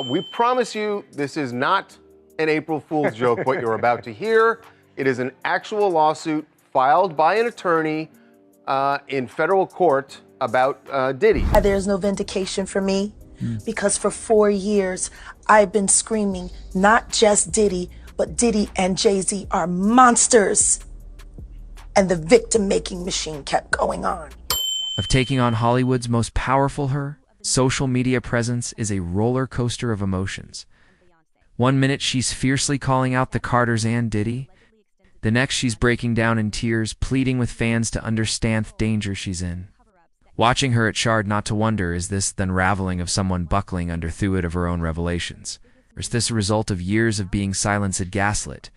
We promise you this is not an April Fool's joke, what you're about to hear. It is an actual lawsuit filed by an attorney in federal court about Diddy. There's no vindication for me because for 4 years I've been screaming, not just Diddy, but Diddy and Jay-Z are monsters. And the victim-making machine kept going on. Of taking on Hollywood's most powerful social media presence is a roller coaster of emotions. 1 minute she's fiercely calling out the Carters and Diddy. The next she's breaking down in tears, pleading with fans to understand the danger she's in. Watching her at Shard, not to wonder, is this the unraveling of someone buckling under through of her own revelations? Or is this a result of years of being silenced, gaslit,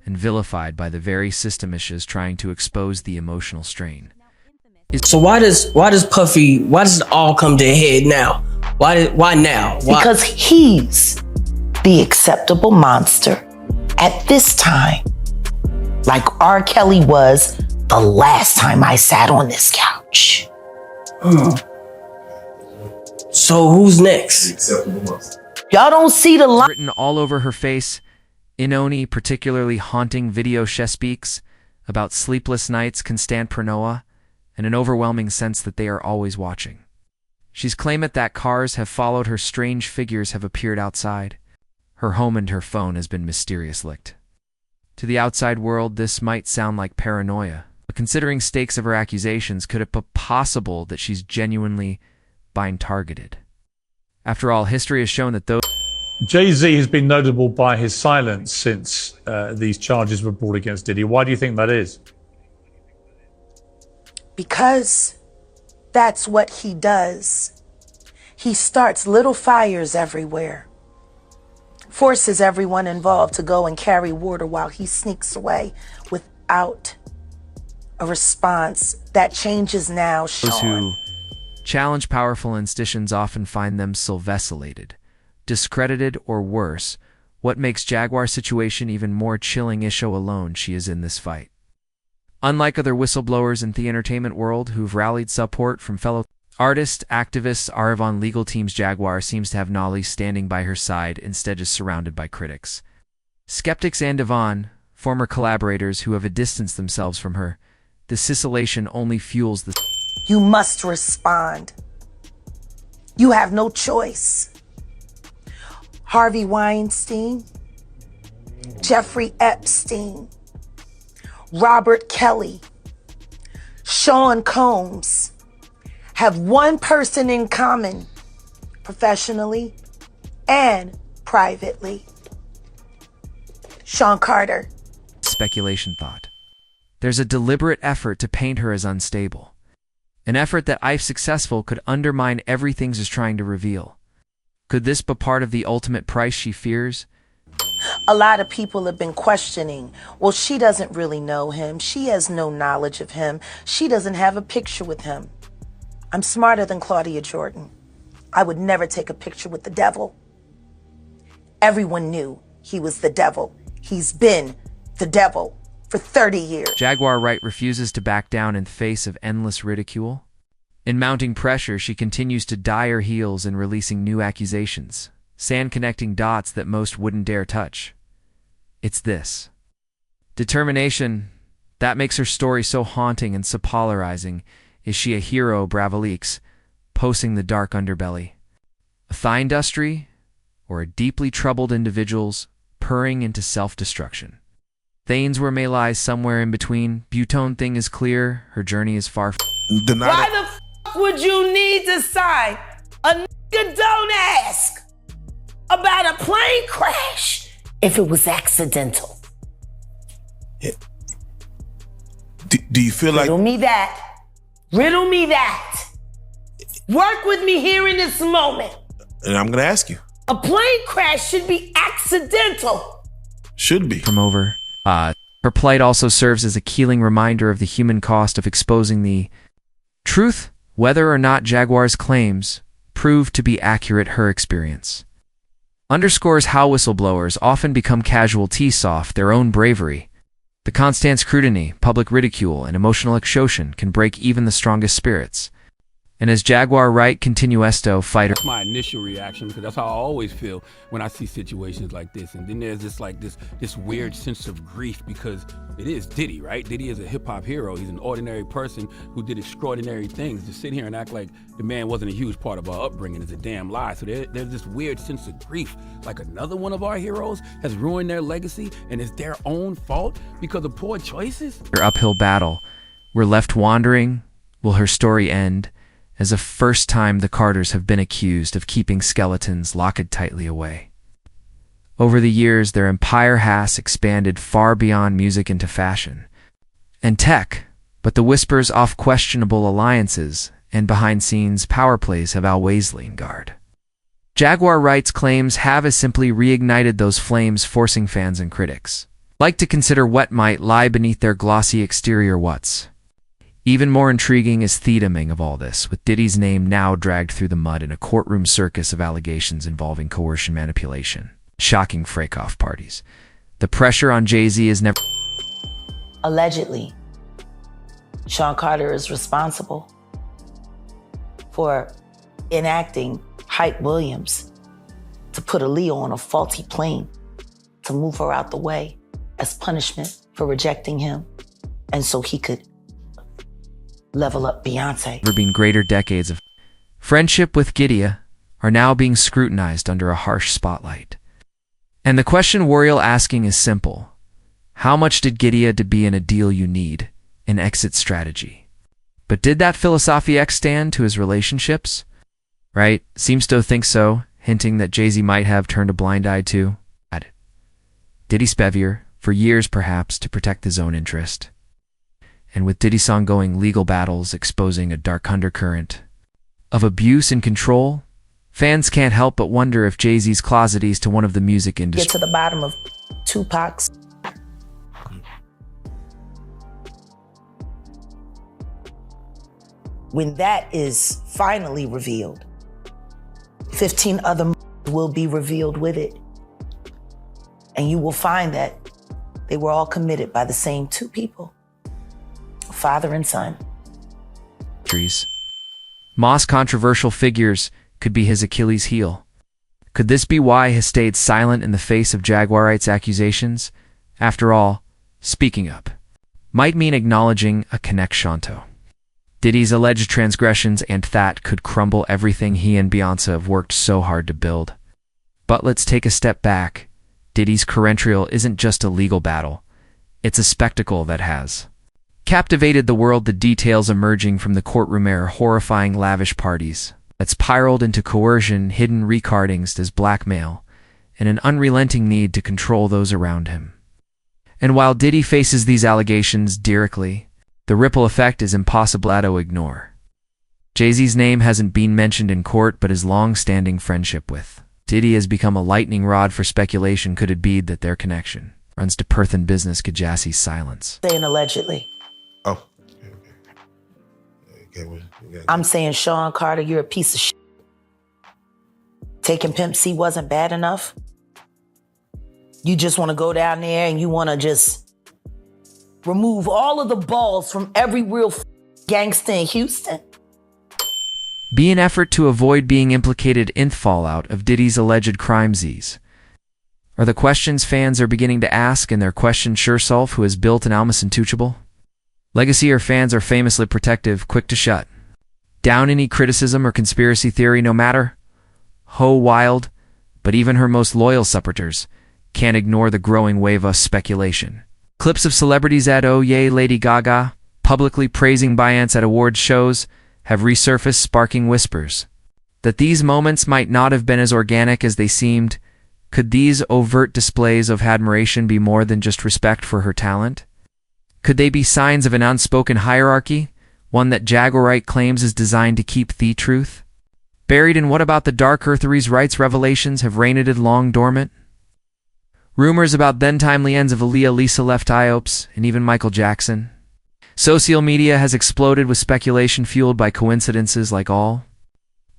and vilified by the very system is trying to expose the emotional strain? So why does it all come to a head now? Why now? Why? Because he's the acceptable monster at this time, like R. Kelly was the last time I sat on this couch. So who's next? The acceptable monster. Y'all don't see the line. Written all over her face, Inoni particularly haunting video she speaks about sleepless nights, constant paranoia, and an overwhelming sense that they are always watching. She's claimed that cars have followed her, strange figures have appeared outside. Her home and her phone has been mysterious licked. To the outside world, this might sound like paranoia, but considering stakes of her accusations, could it be possible that she's genuinely being targeted? After all, history has shown that those... Jay-Z has been notable by his silence since these charges were brought against Diddy. Why do you think that is? Because that's what he does. He starts little fires everywhere, forces everyone involved to go and carry water while he sneaks away without a response. That changes now, Sean. Those who challenge powerful institutions often find them vacillated, discredited, or worse. What makes Jaguar's situation even more chilling is how alone she is in this fight. Unlike other whistleblowers in the entertainment world who've rallied support from fellow artists, activists, or even legal teams, Jaguar seems to have Nolly standing by her side, instead is surrounded by critics, skeptics, and Devon, former collaborators who have distanced themselves from her. This isolation only fuels the... You must respond. You have no choice. Harvey Weinstein, Jeffrey Epstein, Robert Kelly, Sean Combs have one person in common, professionally and privately. Sean Carter. Speculation thought. There's a deliberate effort to paint her as unstable. An effort that, if successful, could undermine everything she's trying to reveal. Could this be part of the ultimate price she fears? A lot of people have been questioning, well, she doesn't really know him. She has no knowledge of him. She doesn't have a picture with him. I'm smarter than Claudia Jordan. I would never take a picture with the devil. Everyone knew he was the devil. He's been the devil for 30 years. Jaguar Wright refuses to back down in face of endless ridicule. In mounting pressure, she continues to dye her heels in releasing new accusations, sand connecting dots that most wouldn't dare touch. It's this determination that makes her story so haunting and so polarizing. Is she a hero, Bravaleaks, posing the dark underbelly? A thigh industry? Or a deeply troubled individuals purring into self-destruction? Thanes where may lies somewhere in between. Butone thing is clear, her journey is far. Why the f would you need to sign? A nigga don't ask about a plane crash if it was accidental. Yeah. Do you feel like... Riddle me that. Riddle me that. Work with me here in this moment. And I'm gonna ask you. A plane crash should be accidental. Should be. From over. Her plight also serves as a killing reminder of the human cost of exposing the truth, whether or not Jaguar's claims prove to be accurate. Her experience underscores how whistleblowers often become casualties of their own bravery. The constant scrutiny, public ridicule, and emotional exhaustion can break even the strongest spirits. And as Jaguar Wright continuesto fighter. That's my initial reaction, because that's how I always feel when I see situations like this. And then there's this weird sense of grief, because it is Diddy, right? Diddy is a hip hop hero. He's an ordinary person who did extraordinary things. To sit here and act like the man wasn't a huge part of our upbringing is a damn lie. So there's this weird sense of grief, like another one of our heroes has ruined their legacy, and it's their own fault because of poor choices. Her uphill battle. We're left wondering, will her story end as the first time the Carters have been accused of keeping skeletons locked tightly away? Over the years, their empire has expanded far beyond music into fashion and tech, but the whispers off questionable alliances and behind-scenes power plays have always lain guard. Jaguar Wright's claims have simply reignited those flames, forcing fans and critics like to consider what might lie beneath their glossy exterior. What's even more intriguing is the theming of all this, with Diddy's name now dragged through the mud in a courtroom circus of allegations involving coercion, manipulation, shocking freak-off parties. The pressure on Jay-Z is never... Allegedly, Sean Carter is responsible for enacting Hype Williams to put Aaliyah on a faulty plane to move her out the way as punishment for rejecting him, and so he could level up Beyoncé. Never been greater decades of friendship with Giddy are now being scrutinized under a harsh spotlight. And the question we're asking is simple. How much did Giddy to be in a deal you need, an exit strategy? But did that philosophy extend to his relationships? Right? Seems to think so, hinting that Jay-Z might have turned a blind eye to Diddy's behavior, for years perhaps, to protect his own interest. And with Diddy's ongoing legal battles exposing a dark undercurrent of abuse and control, fans can't help but wonder if Jay-Z's closeties to one of the music industry. Get to the bottom of Tupac's. When that is finally revealed, 15 other will be revealed with it. And you will find that they were all committed by the same two people. Father and son. Moss controversial figures could be his Achilles heel. Could this be why he stayed silent in the face of Jaguar Wright's accusations? After all, speaking up might mean acknowledging a connection. Diddy's alleged transgressions and that could crumble everything he and Beyoncé have worked so hard to build. But let's take a step back. Diddy's current trial isn't just a legal battle. It's a spectacle that has captivated the world. The details emerging from the courtroom are horrifying: lavish parties that spiraled into coercion, hidden recordings as blackmail, and an unrelenting need to control those around him. And while Diddy faces these allegations directly, the ripple effect is impossible to ignore. Jay-Z's name hasn't been mentioned in court, but his long-standing friendship with Diddy has become a lightning rod for speculation. Could it be that their connection runs to Perth and business? Kajassi's silence. Saying allegedly. Oh. I'm saying, Sean Carter, you're a piece of shit. Taking Pimp C wasn't bad enough. You just want to go down there and you want to just remove all of the balls from every real gangster in Houston. Be an effort to avoid being implicated in the fallout of Diddy's alleged crimes. Are the questions fans are beginning to ask, and their question sure self who has built an almost untouchable legacy? Or fans are famously protective, quick to shut down any criticism or conspiracy theory, no matter how wild, but even her most loyal supporters can't ignore the growing wave of speculation. Clips of celebrities at Oh Yay Lady Gaga publicly praising Beyoncé at awards shows have resurfaced, sparking whispers that these moments might not have been as organic as they seemed. Could these overt displays of admiration be more than just respect for her talent? Could they be signs of an unspoken hierarchy, one that Jaguar Wright claims is designed to keep the truth buried? And what about the dark eartheries Wright's revelations have reigned long dormant? Rumors about then timely ends of Aaliyah, Lisa Left Iopes, and even Michael Jackson. Social media has exploded with speculation fueled by coincidences like all.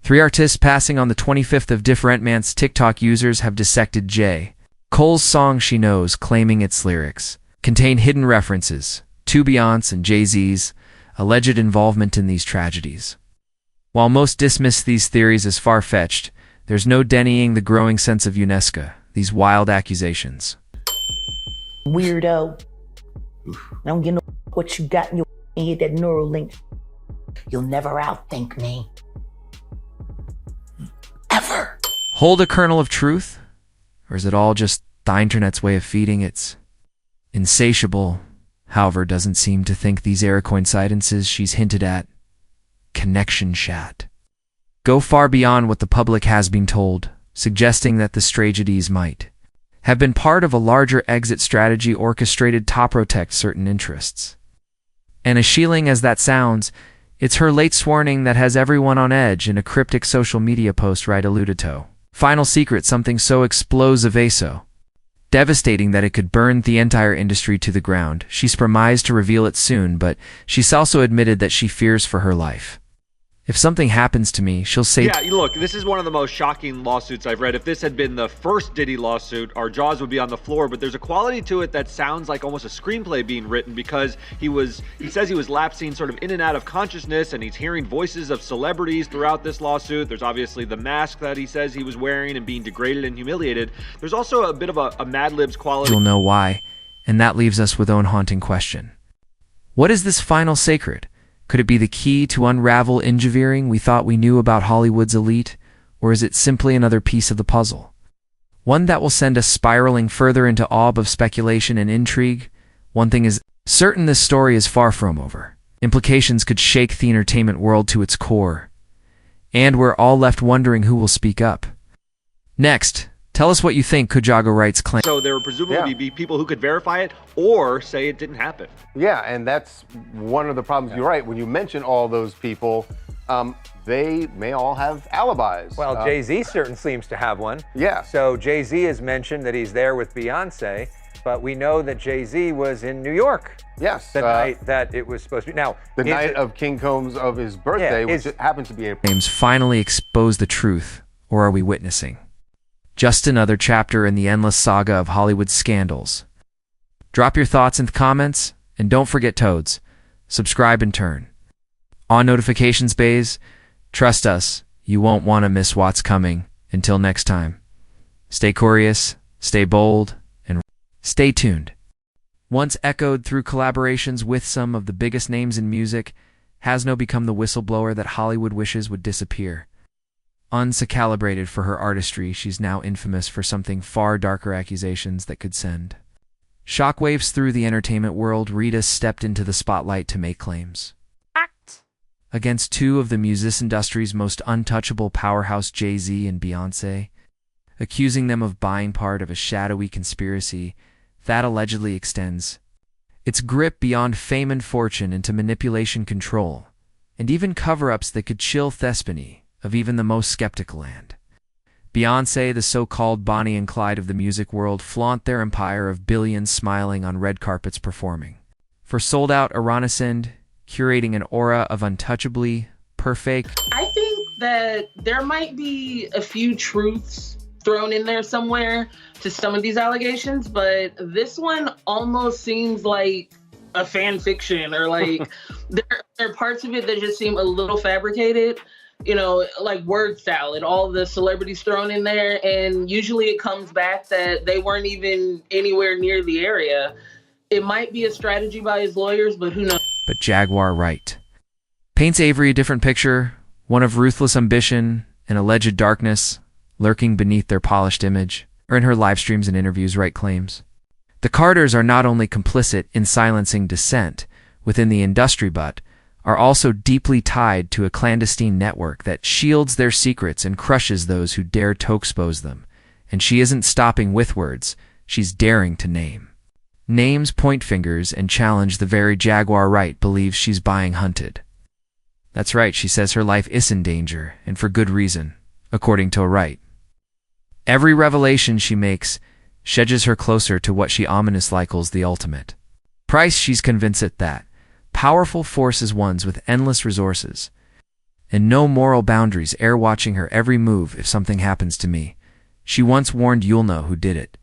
3 artists passing on the 25th of different months. TikTok users have dissected J. Cole's song She Knows, claiming its lyrics contain hidden references to Beyoncé and Jay-Z's alleged involvement in these tragedies. While most dismiss these theories as far-fetched, there's no denying the growing sense of UNESCO, these wild accusations. Weirdo. I don't give no what you got in your head, that neural link. You'll never outthink me. Ever. Hold a kernel of truth? Or is it all just the internet's way of feeding its insatiable, however, doesn't seem to think these air coincidences she's hinted at connection chat go far beyond what the public has been told, suggesting that the tragedies might have been part of a larger exit strategy orchestrated to protect certain interests. And as shieling as that sounds, it's her late swarming that has everyone on edge in a cryptic social media post Wright alluded to. Final secret, something so explosive, so devastating that it could burn the entire industry to the ground. She's promised to reveal it soon, but she's also admitted that she fears for her life. If something happens to me, she'll say, Yeah, look, this is one of the most shocking lawsuits I've read. If this had been the first Diddy lawsuit, our jaws would be on the floor, but there's a quality to it that sounds like almost a screenplay being written, because he says he was lapsing sort of in and out of consciousness, and he's hearing voices of celebrities throughout this lawsuit. There's obviously the mask that he says he was wearing and being degraded and humiliated. There's also a bit of a Mad Libs quality. You'll know why, and that leaves us with own haunting question. What is this final sacred? Could it be the key to unravel engineering we thought we knew about Hollywood's elite, or is it simply another piece of the puzzle? One that will send us spiraling further into awe of speculation and intrigue? One thing is certain, this story is far from over. Implications could shake the entertainment world to its core, and we're all left wondering who will speak up. Next, tell us what you think could Jaguar Wright's claim. So there would presumably be people who could verify it or say it didn't happen. Yeah, and that's one of the problems. You're right. When you mention all those people, they may all have alibis. Well, Jay-Z certainly seems to have one. Yeah. So Jay-Z has mentioned that he's there with Beyoncé, but we know that Jay-Z was in New York. Yes. The night that it was supposed to be. Now, the night of King Combs of his birthday, which happens to be April. Claims finally expose the truth, or are we witnessing just another chapter in the endless saga of Hollywood scandals? Drop your thoughts in the comments, and don't forget Toads. Subscribe and turn on notifications bays. Trust us, you won't want to miss what's coming. Until next time, stay curious, stay bold, and stay tuned. Once echoed through collaborations with some of the biggest names in music, has now become the whistleblower that Hollywood wishes would disappear. Uncalibrated for her artistry, she's now infamous for something far darker, accusations that could send shockwaves through the entertainment world. Rita stepped into the spotlight to make claims against two of the music industry's most untouchable powerhouse, Jay-Z and Beyoncé, accusing them of buying part of a shadowy conspiracy that allegedly extends its grip beyond fame and fortune into manipulation, control, and even cover-ups that could chill Thespany of even the most skeptical. And Beyoncé, the so-called Bonnie and Clyde of the music world, flaunt their empire of billions, smiling on red carpets, performing for sold-out arenas and curating an aura of untouchably perfect. I think that there might be a few truths thrown in there somewhere to some of these allegations, but this one almost seems like a fan fiction, or like there are parts of it that just seem a little fabricated. You know, like word salad, all the celebrities thrown in there, and usually it comes back that they weren't even anywhere near the area. It might be a strategy by his lawyers, but who knows? But Jaguar Wright paints Avery a different picture, one of ruthless ambition and alleged darkness lurking beneath their polished image. Or in her live streams and interviews, Wright claims the Carters are not only complicit in silencing dissent within the industry, but are also deeply tied to a clandestine network that shields their secrets and crushes those who dare to expose them. And she isn't stopping with words, she's daring to name names, point fingers, and challenge the very Jaguar Wright believes she's buying hunted. That's right, she says her life is in danger, and for good reason, according to Wright. Every revelation she makes edges her closer to what she ominously calls the ultimate price. She's convinced that powerful force is ones with endless resources and no moral boundaries, watching her every move. If something happens to me, she once warned, you'll know who did it.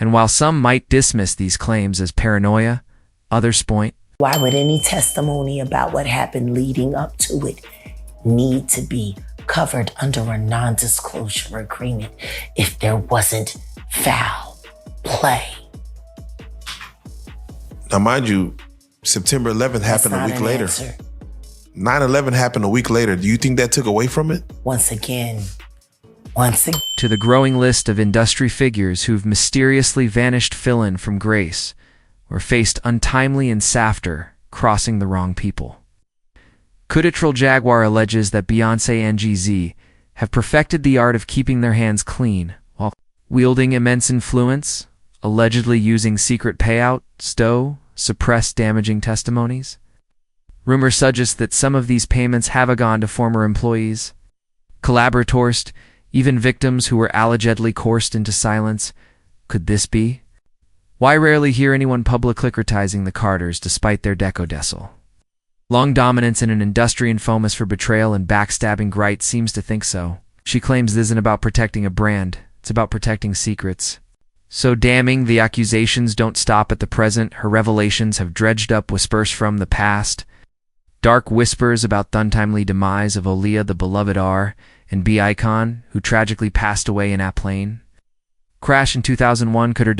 And while some might dismiss these claims as paranoia, others point, Why would any testimony about what happened leading up to it need to be covered under a non-disclosure agreement if there wasn't foul play. Now, mind you, September 11th happened a week later. 9/11 happened a week later. Do you think that took away from it? Once again. To the growing list of industry figures who've mysteriously vanished fill-in from grace or faced untimely and SAFTR, crossing the wrong people. Collateral Jaguar alleges that Beyoncé and Jay-Z have perfected the art of keeping their hands clean while wielding immense influence, allegedly using secret payout, suppress damaging testimonies. Rumor suggests that some of these payments have gone to former employees, collaborators, even victims who were allegedly coerced into silence. Could this be? Why rarely hear anyone publicly criticizing the Carters despite their decodecil? Long dominance in an industry infamous for betrayal and backstabbing. Wright seems to think so. She claims this isn't about protecting a brand, it's about protecting secrets. So damning, the accusations don't stop at the present. Her revelations have dredged up whispers from the past. Dark whispers about the untimely demise of Aaliyah, the beloved R&B icon, who tragically passed away in a plane crash in 2001. Could her